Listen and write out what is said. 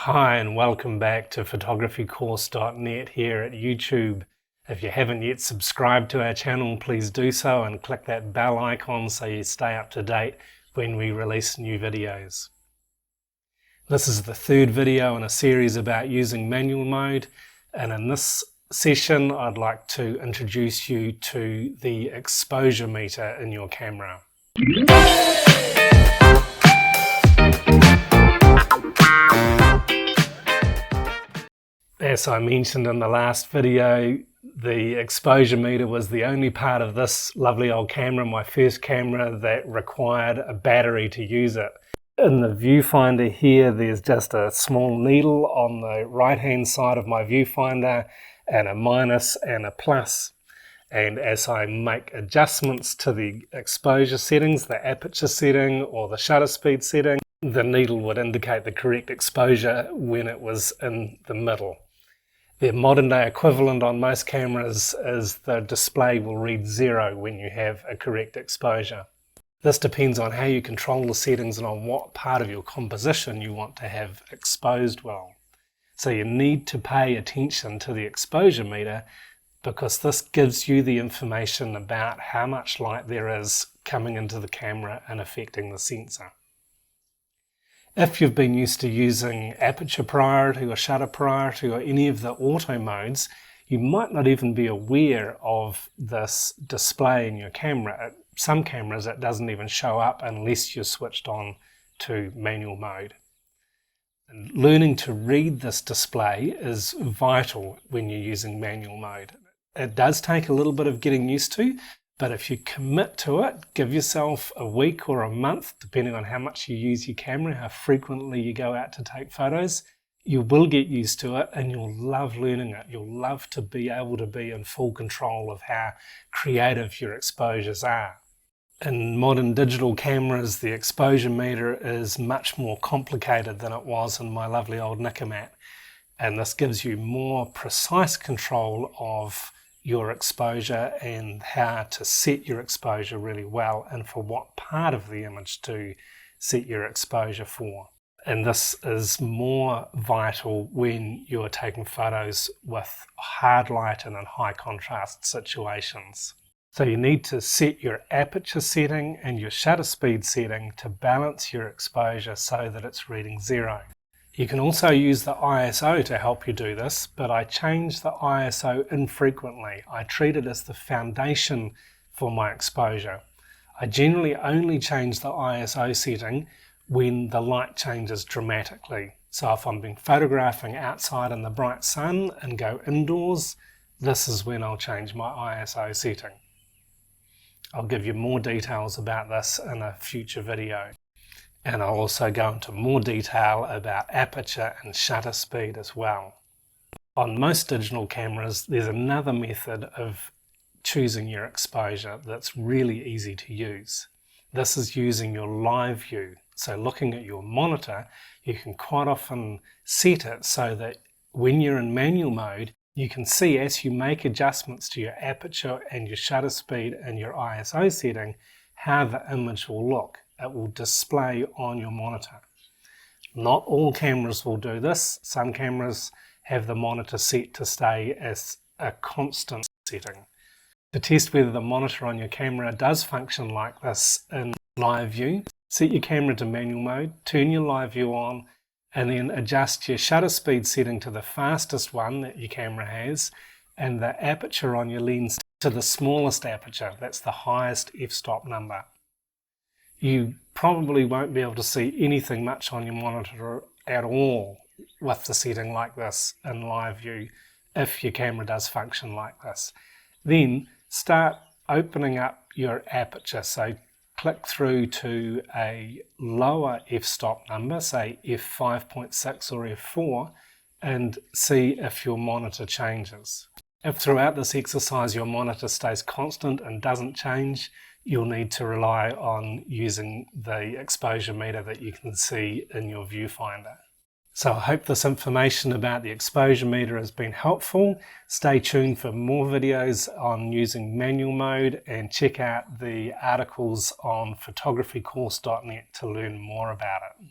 Hi and welcome back to photographycourse.net here at YouTube. If you haven't yet subscribed to our channel, please do so and click that bell icon so you stay up to date when we release new videos. This is the third video in a series about using manual mode, and in this session I'd like to introduce you to the exposure meter in your camera. As I mentioned in the last video, the exposure meter was the only part of this lovely old camera, my first camera, that required a battery to use it. In the viewfinder here, there's just a small needle on the right hand side of my viewfinder and a minus and a plus. And as I make adjustments to the exposure settings, the aperture setting or the shutter speed setting, the needle would indicate the correct exposure when it was in the middle. The modern day equivalent on most cameras is the display will read 0 when you have a correct exposure. This depends on how you control the settings and on what part of your composition you want to have exposed well. So you need to pay attention to the exposure meter because this gives you the information about how much light there is coming into the camera and affecting the sensor. If you've been used to using aperture priority or shutter priority or any of the auto modes, you might not even be aware of this display in your camera. At some cameras it doesn't even show up unless you're switched on to manual mode. And learning to read this display is vital when you're using manual mode. It does take a little bit of getting used to, but if you commit to it, give yourself a week or a month, depending on how much you use your camera, how frequently you go out to take photos, you will get used to it and you'll love learning it. You'll love to be able to be in full control of how creative your exposures are. In modern digital cameras, the exposure meter is much more complicated than it was in my lovely old Nikomat. And this gives you more precise control of your exposure and how to set your exposure really well and for what part of the image to set your exposure for. And this is more vital when you're taking photos with hard light and in high contrast situations. So you need to set your aperture setting and your shutter speed setting to balance your exposure so that it's reading 0. You can also use the ISO to help you do this, but I change the ISO infrequently. I treat it as the foundation for my exposure. I generally only change the ISO setting when the light changes dramatically. So if I'm photographing outside in the bright sun and go indoors, this is when I'll change my ISO setting. I'll give you more details about this in a future video. And I'll also go into more detail about aperture and shutter speed as well. On most digital cameras, there's another method of choosing your exposure that's really easy to use. This is using your live view. So looking at your monitor, you can quite often set it so that when you're in manual mode, you can see as you make adjustments to your aperture and your shutter speed and your ISO setting, how the image will look. It will display on your monitor. Not all cameras will do this. Some cameras have the monitor set to stay as a constant setting. To test whether the monitor on your camera does function like this in live view, set your camera to manual mode, turn your live view on, and then adjust your shutter speed setting to the fastest one that your camera has, and the aperture on your lens to the smallest aperture. That's the highest f-stop number. You probably won't be able to see anything much on your monitor at all with the setting like this in live view if your camera does function like this. Then start opening up your aperture. So click through to a lower f-stop number, say f5.6 or f4, and see if your monitor changes. If throughout this exercise your monitor stays constant and doesn't change, you'll need to rely on using the exposure meter that you can see in your viewfinder. So I hope this information about the exposure meter has been helpful. Stay tuned for more videos on using manual mode and check out the articles on photographycourse.net to learn more about it.